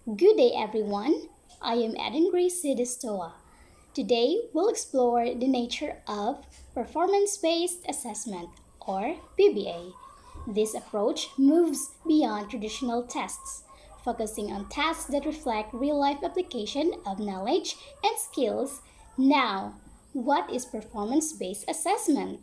Good day, everyone. I am Eden Grace Sidistoa. Today, we'll explore the nature of performance based assessment, or PBA. This approach moves beyond traditional tests, focusing on tasks that reflect real life application of knowledge and skills. Now, what is performance based assessment?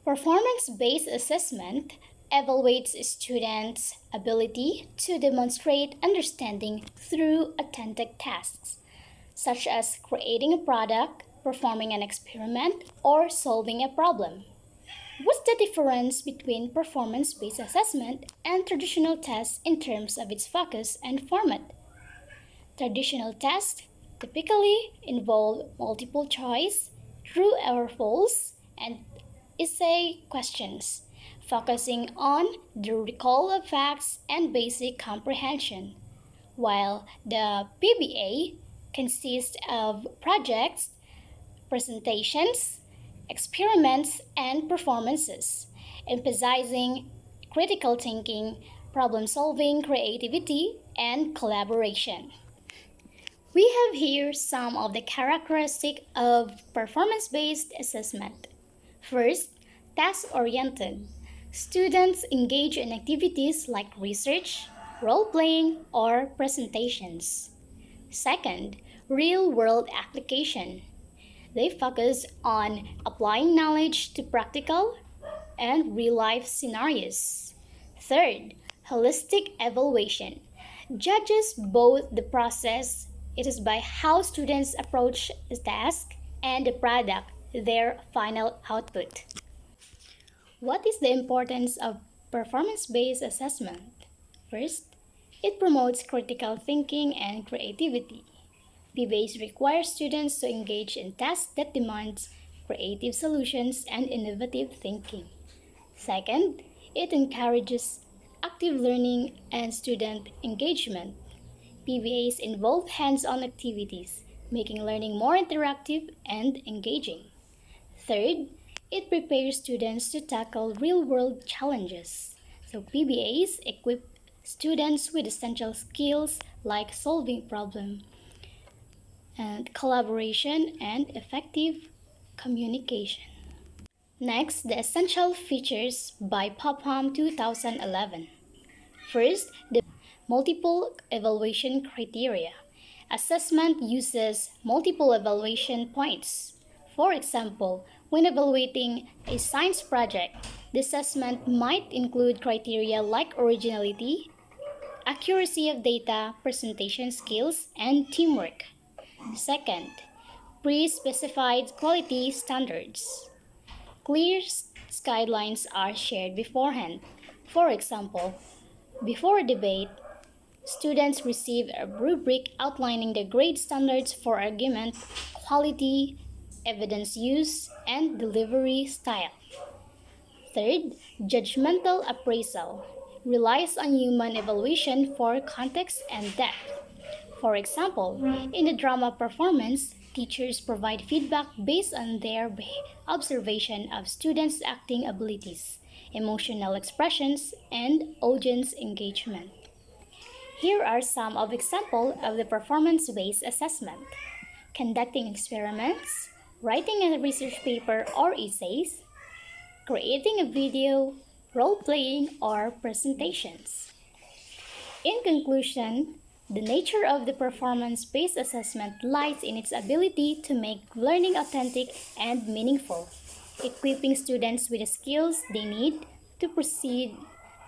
Performance based assessment evaluates students' ability to demonstrate understanding through authentic tasks, such as creating a product, performing an experiment, or solving a problem. What's the difference between performance based assessment and traditional tests in terms of its focus and format? Traditional tests typically involve multiple choice, true or false, and essay questions, focusing on the recall of facts and basic comprehension, while the PBA consists of projects, presentations, experiments, and performances, emphasizing critical thinking, problem solving, creativity, and collaboration. We have here some of the characteristics of performance based assessment. First, task oriented. Students engage in activities like research, role playing, or presentations. Second, real world application. They focus on applying knowledge to practical and real life scenarios. Third, holistic evaluation judges both the process, it is by how students approach the task, and the product, their final output. What is the importance of performance based assessment? First, it promotes critical thinking and creativity. PBAs require students to engage in tasks that demand creative solutions and innovative thinking. Second, it encourages active learning and student engagement. PBAs involve hands-on activities, making learning more interactive and engaging. Third, it prepares students to tackle real-world challenges. So PBAs equip students with essential skills like solving problems and collaboration and effective communication. Next, the essential features by Popham 2011. First, the multiple evaluation criteria. Assessment uses multiple evaluation points. For example, when evaluating a science project, the assessment might include criteria like originality, accuracy of data, presentation skills, and teamwork. Second, pre-specified quality standards. Clear guidelines are shared beforehand. For example, before a debate, students receive a rubric outlining the grade standards for argument, quality, evidence use, and delivery style. Third, judgmental appraisal relies on human evaluation for context and depth. For example, in a drama performance, teachers provide feedback based on their observation of students' acting abilities, emotional expressions, and audience engagement. Here are some of examples of the performance-based assessment. Conducting experiments, writing a research paper or essays, creating a video, role-playing, or presentations. In conclusion, the nature of the performance-based assessment lies in its ability to make learning authentic and meaningful, equipping students with the skills they need to proceed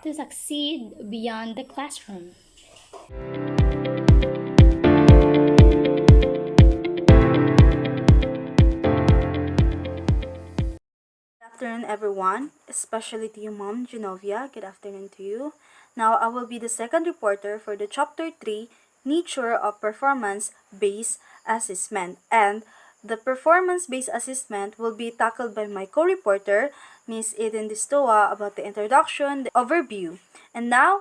to succeed beyond the classroom. Good afternoon, everyone, especially to you, Mom Genovia. Good afternoon to you. Now, I will be the second reporter for the Chapter 3 Nature of Performance Based Assessment. And the performance based assessment will be tackled by my co reporter, Miss Eden Distoa, about the introduction, the overview. And now,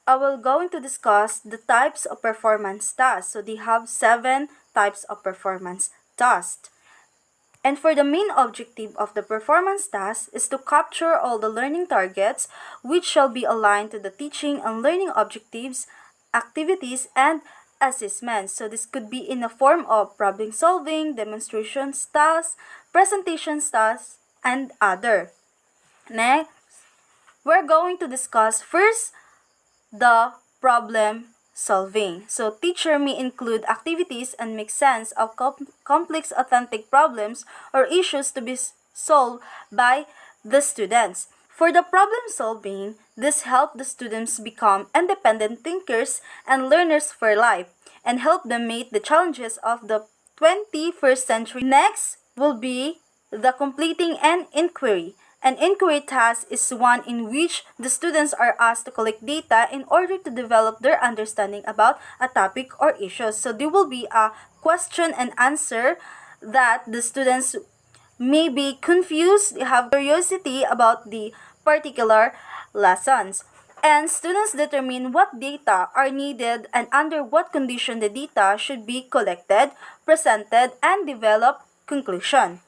I will going to discuss the types of performance tasks. So, they have 7 types of performance tasks. And for the main objective of the performance task is to capture all the learning targets which shall be aligned to the teaching and learning objectives activities, and assessments. So this could be in the form of problem solving, demonstrations tasks, presentations tasks, and other. Next, we're going to discuss first the problem solving. So teacher may include activities and make sense of complex authentic problems or issues to be solved by the students. For the problem solving, this helps the students become independent thinkers and learners for life and help them meet the challenges of the 21st century. Next will be the completing an inquiry. An inquiry task is one in which the students are asked to collect data in order to develop their understanding about a topic or issue. So there will be a question and answer that the students may be confused, have curiosity about the particular lessons. And students determine what data are needed and under what condition the data should be collected, presented, and develop conclusion.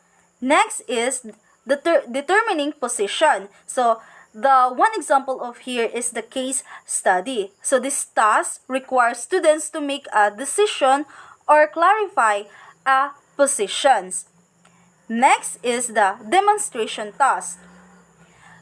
Next is determining position. So the one example of here is the case study. So this task requires students to make a decision or clarify a positions. Next is the demonstration task.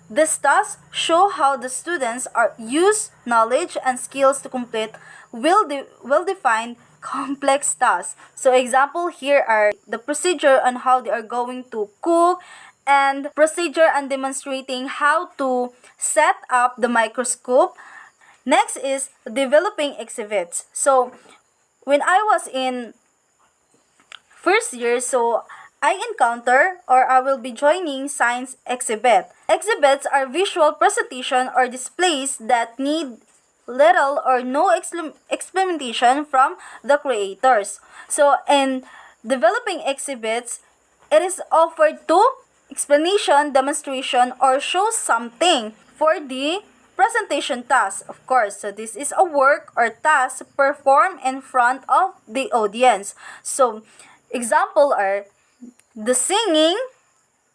These tasks show how the students are use knowledge and skills to complete well-defined complex tasks. So example here are the procedure on how they are going to cook and procedure on demonstrating how to set up the microscope. Next is developing exhibits. So when I was in first year, so I encounter or I will be joining science exhibit. Exhibits are visual presentation or displays that need little or no experimentation from the creators. So in developing exhibits, it is offered to explanation, demonstration, or show something for the presentation task, of course. So this is a work or task performed in front of the audience. So example are the singing,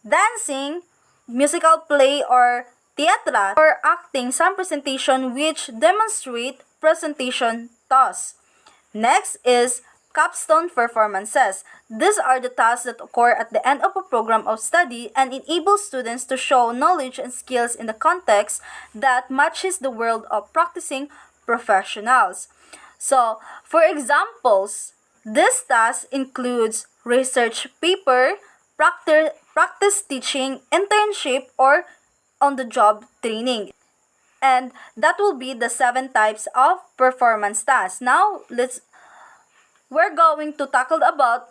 dancing, musical play or theater, or acting some presentation which demonstrate presentation tasks. Next is capstone performances. These are the tasks that occur at the end of a program of study and enable students to show knowledge and skills in the context that matches the world of practicing professionals. So, for examples, this task includes research paper, practice teaching, internship, or on-the-job training. And that will be the 7 types of performance tasks. Now, we're going to tackle about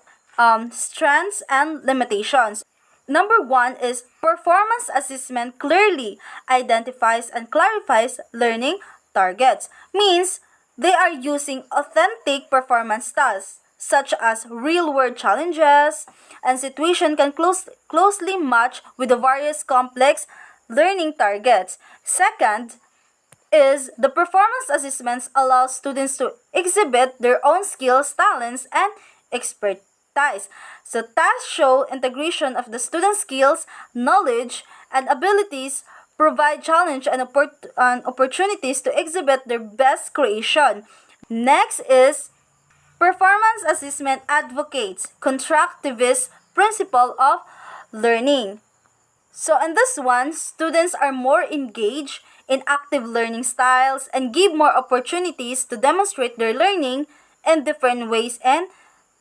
strengths and limitations. Number 1 is performance assessment clearly identifies and clarifies learning targets. Means they are using authentic performance tasks such as real-world challenges and situation can closely match with the various complex learning targets. Second is the performance assessments allow students to exhibit their own skills, talents, and expertise. So tasks show integration of the student's skills, knowledge, and abilities, provide challenge and opportunities to exhibit their best creation. Next is performance assessment advocates constructivist principle of learning. So in this one, students are more engaged in active learning styles and give more opportunities to demonstrate their learning in different ways and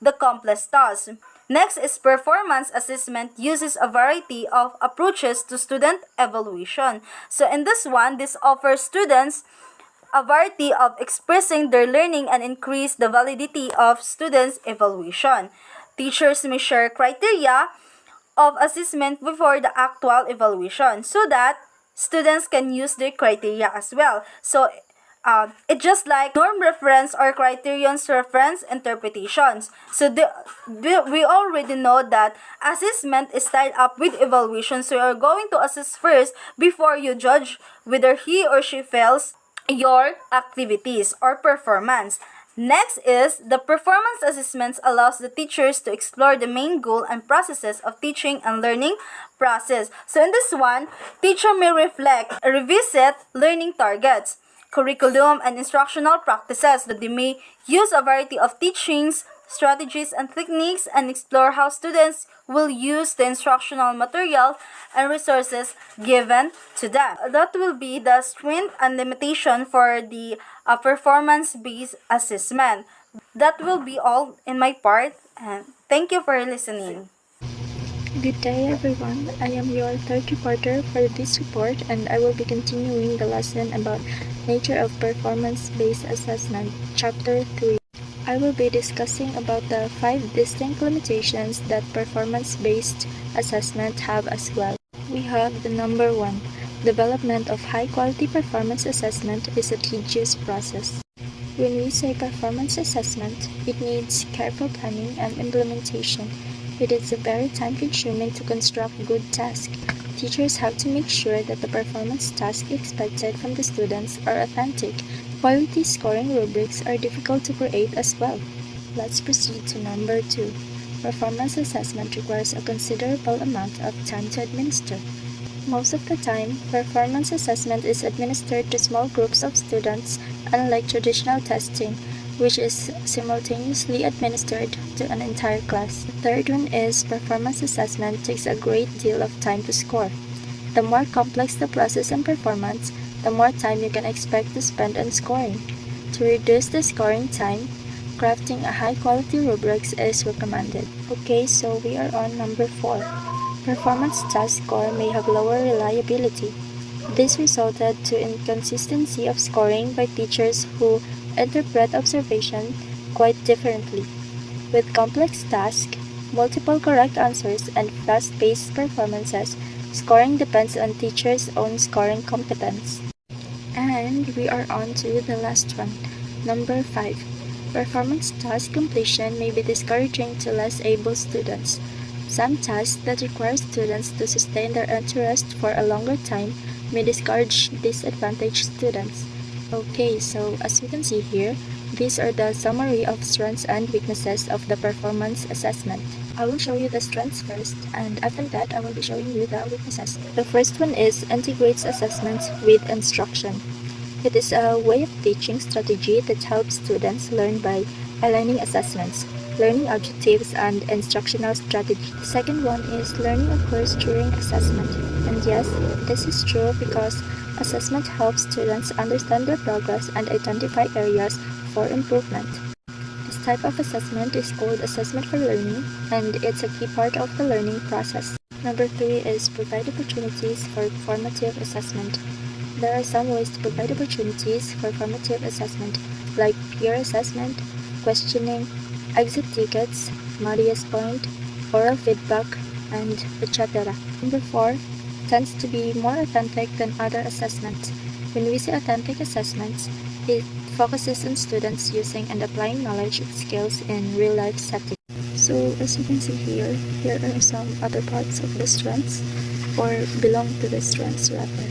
the complex tasks. Next is performance assessment uses a variety of approaches to student evaluation. So in this one, this offers students a variety of expressing their learning and increase the validity of students' evaluation. Teachers may share criteria of assessment before the actual evaluation so that students can use their criteria as well. So it's just like norm reference or criterions reference interpretations. So we already know that assessment is tied up with evaluation. So you're going to assess first before you judge whether he or she fails your activities or performance. Next is the performance assessments allows the teachers to explore the main goal and processes of teaching and learning process. So in this one, teacher may reflect, revisit learning targets curriculum, and instructional practices. That they may use a variety of teachings, strategies, and techniques and explore how students will use the instructional material and resources given to them. That will be the strength and limitation for the performance-based assessment. That will be all in my part, and thank you for listening. Good day everyone, I am your third reporter for this report and I will be continuing the lesson about nature of performance-based assessment, chapter 3. I will be discussing about the 5 distinct limitations that performance-based assessment have as well. We have the number 1. Development of high-quality performance assessment is a tedious process. When we say performance assessment, it needs careful planning and implementation. It is very time-consuming to construct good tasks. Teachers have to make sure that the performance tasks expected from the students are authentic. Quality scoring rubrics are difficult to create as well. Let's proceed to number 2. Performance assessment requires a considerable amount of time to administer. Most of the time, performance assessment is administered to small groups of students, unlike traditional testing, which is simultaneously administered to an entire class. The third one is performance assessment takes a great deal of time to score. The more complex the process and performance, the more time you can expect to spend on scoring. To reduce the scoring time, crafting a high-quality rubrics is recommended. Okay, so we are on number 4. Performance task score may have lower reliability. This resulted to inconsistency of scoring by teachers who interpret observation quite differently. With complex tasks, multiple correct answers, and fast-paced performances, scoring depends on teachers' own scoring competence. And we are on to the last one, number 5. Performance task completion may be discouraging to less able students. Some tasks that require students to sustain their interest for a longer time may discourage disadvantaged students. Okay, so as we can see here, these are the summary of strengths and weaknesses of the performance assessment. I will show you the strengths first, and after that I will be showing you the weaknesses. The first one is integrates assessments with instruction. It is a way of teaching strategy that helps students learn by aligning assessments, learning objectives, and instructional strategy. The second one is learning occurs during assessment. And yes, this is true because assessment helps students understand their progress and identify areas for improvement. This type of assessment is called assessment for learning, and it's a key part of the learning process. Number 3 is provide opportunities for formative assessment. There are some ways to provide opportunities for formative assessment, like peer assessment, questioning, exit tickets, Maria's point, oral feedback, and etc. Number 4 tends to be more authentic than other assessments. When we say authentic assessments, it focuses on students using and applying knowledge and skills in real-life settings. So as you can see here are some other parts of the strengths, or belong to the strengths rather.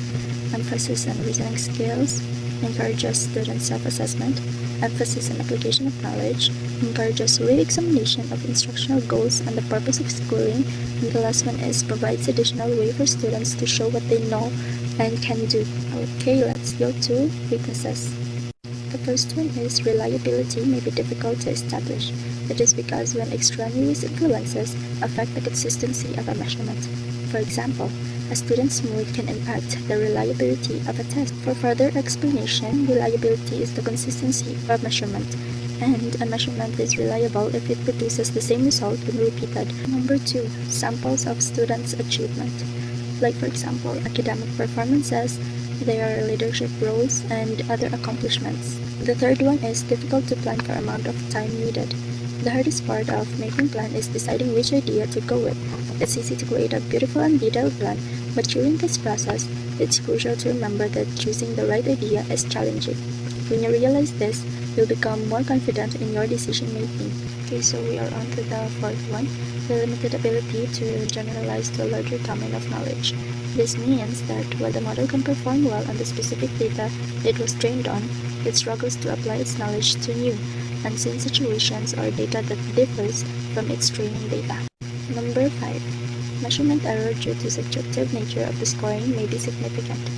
Emphasis on reasoning skills, encourages student self-assessment, emphasis on application of knowledge, encourages re-examination of instructional goals and the purpose of schooling, and the last one is provides additional way for students to show what they know and can do. Okay, let's go to weaknesses. The first one is reliability may be difficult to establish. It is because when extraneous influences affect the consistency of a measurement. For example, a student's mood can impact the reliability of a test. For further explanation, reliability is the consistency of a measurement, and a measurement is reliable if it produces the same result when repeated. Number 2, samples of students' achievement. Like for example, academic performances, their leadership roles, and other accomplishments. The third one is difficult to plan for amount of time needed. The hardest part of making plan is deciding which idea to go with. It's easy to create a beautiful and detailed plan, but during this process, it's crucial to remember that choosing the right idea is challenging. When you realize this, you'll become more confident in your decision making. Okay, so we are on to the fourth one, the limited ability to generalize to a larger domain of knowledge. This means that while the model can perform well on the specific data it was trained on, it struggles to apply its knowledge to new, unseen situations or data that differs from its training data. Number 5. Measurement error due to subjective nature of the scoring may be significant.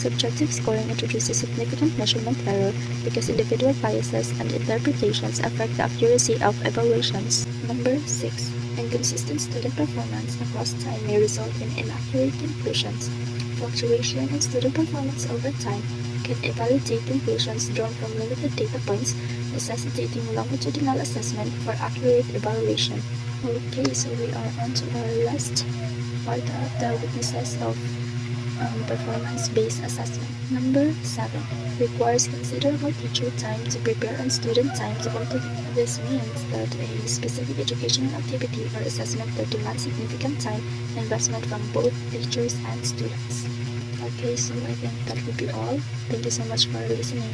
Subjective scoring introduces significant measurement error because individual biases and interpretations affect the accuracy of evaluations. Number 6. Inconsistent student performance across time may result in inaccurate conclusions. Fluctuation in student performance over time can invalidate conclusions drawn from limited data points, necessitating longitudinal assessment for accurate evaluation. Okay, so we are on to our last part of the weaknesses of performance-based assessment. Number 7. Requires considerable teacher time to prepare and student time to complete. This means that a specific educational activity or assessment that demands significant time investment from both teachers and students. Okay, so I think that would be all. Thank you so much for listening.